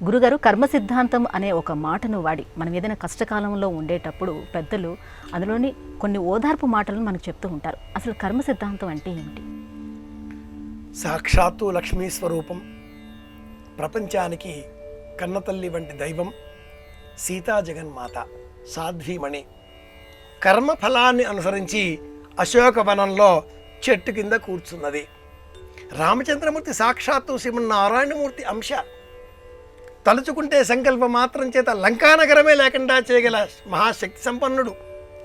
గురుగారు కర్మ సిద్ధాంతం అనే ఒక మాటను వాడి మనం ఏదైనా కష్టకాలంలో ఉండేటప్పుడు పెద్దలు అందులోని కొన్ని ఓదార్పు మాటలను మనకు చెప్తూ ఉంటారు. అసలు కర్మ సిద్ధాంతం అంటే ఏమిటి? సాక్షాత్తు లక్ష్మీ స్వరూపం, ప్రపంచానికి కన్నతల్లి వంటి దైవం సీతా జగన్మాత సాధ్వీమణి కర్మఫలాన్ని అనుసరించి అశోకవనంలో చెట్టు కింద కూర్చున్నది. రామచంద్రమూర్తి సాక్షాత్తు శ్రీమన్నారాయణమూర్తి అంశ. తలుచుకుంటే సంకల్ప మాత్రం చేత లంకానగరమే లేకుండా చేయగల మహాశక్తి సంపన్నుడు.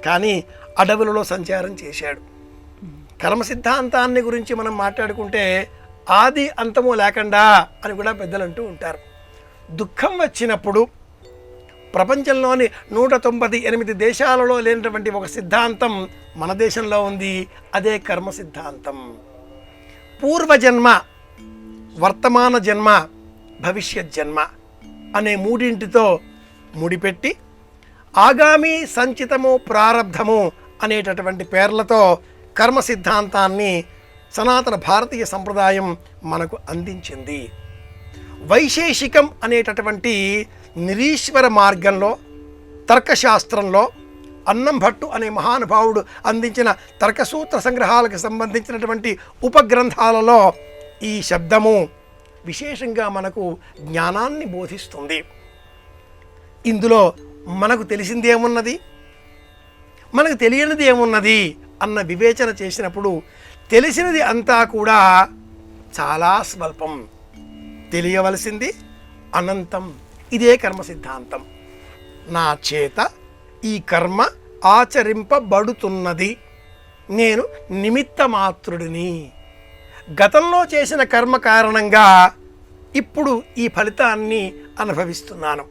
కానీ అడవులలో సంచారం చేశాడు. కర్మ సిద్ధాంతాన్ని గురించి మనం మాట్లాడుకుంటే ఆది అంతము లేకుండా అని కూడా పెద్దలు అంటూ ఉంటారు. దుఃఖం వచ్చినప్పుడు ప్రపంచంలోని 198 దేశాలలో లేనటువంటి ఒక సిద్ధాంతం మన దేశంలో ఉంది. అదే కర్మ సిద్ధాంతం. పూర్వజన్మ, వర్తమాన జన్మ, భవిష్యత్ జన్మ అనే మూడింటితో ముడిపెట్టి ఆగామి, సంచితము, ప్రారబ్ధము అనేటటువంటి పేర్లతో కర్మ సిద్ధాంతాన్ని సనాతన భారతీయ సంప్రదాయం మనకు అందించింది. వైశేషికం అనేటటువంటి నిరీశ్వర మార్గంలో తర్కశాస్త్రంలో అన్నం భట్టు అనే మహానుభావుడు అందించిన తర్కసూత్ర సంగ్రహాలకు సంబంధించినటువంటి ఉపగ్రంథాలలో ఈ శబ్దము విశేషంగా మనకు జ్ఞానాన్ని బోధిస్తుంది. ఇందులో మనకు తెలిసింది ఏమున్నది, మనకు తెలియనిది ఏమున్నది అన్న వివేచన చేసినప్పుడు తెలిసినది అంతా కూడా చాలా స్వల్పం, తెలియవలసింది అనంతం. ఇదే కర్మ సిద్ధాంతం. నా చేత ఈ కర్మ ఆచరింపబడుతున్నది, నేను నిమిత్త మాత్రుడిని. గతంలో చేసిన కర్మ కారణంగా ఇప్పుడు ఈ ఫలితాన్ని అనుభవిస్తున్నాను.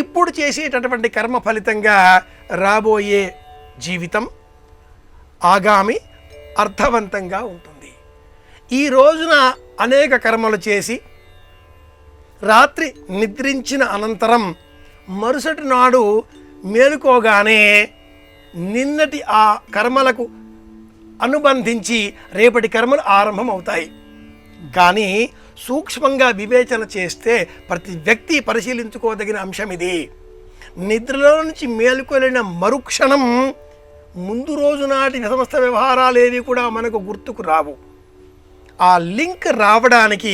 ఇప్పుడు చేసేటటువంటి కర్మ ఫలితంగా రాబోయే జీవితం ఆగామి అర్థవంతంగా ఉంటుంది. ఈ రోజున అనేక కర్మలు చేసి రాత్రి నిద్రించిన అనంతరం మరుసటి నాడు మేలుకోగానే నిన్నటి ఆ కర్మలకు అనుబంధించి రేపటి కర్మలు ఆరంభం అవుతాయి. కానీ సూక్ష్మంగా వివేచన చేస్తే ప్రతి వ్యక్తి పరిశీలించుకోదగిన అంశం ఇది. నిద్రలో నుంచి మేలుకోలేని మరుక్షణం ముందు రోజు నాటి సమస్త వ్యవహారాలేవి కూడా మనకు గుర్తుకు రావు. ఆ లింక్ రావడానికి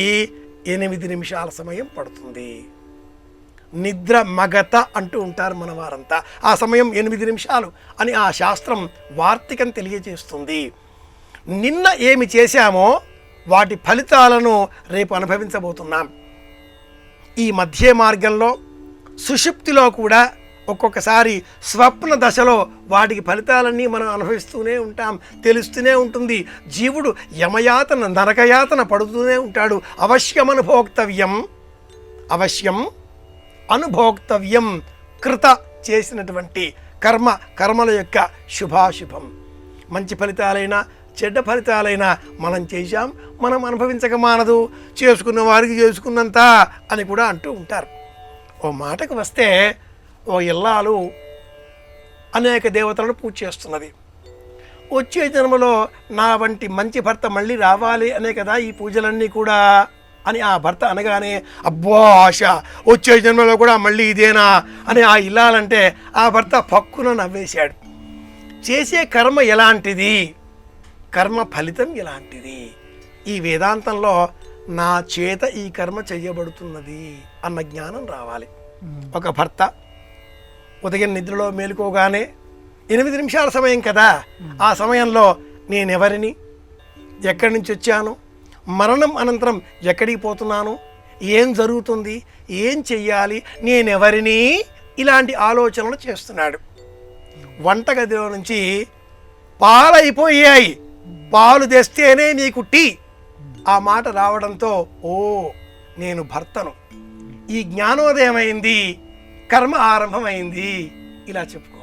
8 నిమిషాల సమయం పడుతుంది. నిద్ర మగత అంటూ ఉంటారు మన వారంతా. ఆ సమయం 8 నిమిషాలు అని ఆ శాస్త్రం వార్తికం తెలియజేస్తుంది. నిన్న ఏమి చేశామో వాటి ఫలితాలను రేపు అనుభవించబోతున్నాం. ఈ మధ్య మార్గంలో సుషుప్తిలో కూడా ఒక్కొక్కసారి స్వప్న దశలో వాటికి ఫలితాలన్నీ మనం అనుభవిస్తూనే ఉంటాం, తెలుస్తూనే ఉంటుంది. జీవుడు యమయాతన, నరకయాతన పడుతూనే ఉంటాడు. అవశ్యం అనుభోక్తవ్యం కృత చేసినటువంటి కర్మల యొక్క శుభాశుభం. మంచి ఫలితాలైనా చెడ్డ ఫలితాలైనా మనం చేశాం, మనం అనుభవించక మానదు. చేసుకున్న వారికి చేసుకున్నంత అని కూడా అంటూ ఉంటారు. ఓ మాటకు వస్తే ఓ ఇల్లాలు అనేక దేవతలను పూజ చేస్తున్నది. వచ్చే జన్మలో నా వంటి మంచి భర్త మళ్ళీ రావాలి అనే కదా ఈ పూజలన్నీ కూడా అని ఆ భర్త అనగానే అబ్బో ఆశ, వచ్చే జన్మలో కూడా మళ్ళీ ఇదేనా అని ఆ ఇల్లాలంటే ఆ భర్త పక్కున నవ్వేశాడు. చేసే కర్మ ఎలాంటిది, కర్మ ఫలితం ఎలాంటిది, ఈ వేదాంతంలో నా చేత ఈ కర్మ చేయబడుతున్నది అన్న జ్ఞానం రావాలి. ఒక భర్త ఉదయం నిద్రలో మేలుకోగానే 8 నిమిషాల సమయం కదా, ఆ సమయంలో నేనెవరిని, ఎక్కడి నుంచి వచ్చాను, మరణం అనంతరం ఎక్కడికి పోతున్నాను, ఏం జరుగుతుంది, ఏం చెయ్యాలి, నేనెవరిని, ఇలాంటి ఆలోచనలు చేస్తున్నాడు. వంటగదిలో నుంచి పాలైపోయాయి, పాలు తెస్తేనే నీకు టీ, ఆ మాట రావడంతో ఓ నేను భర్తను, ఈ జ్ఞానోదయమైంది, కర్మ ఆరంభమైంది, ఇలా చెప్పుకో.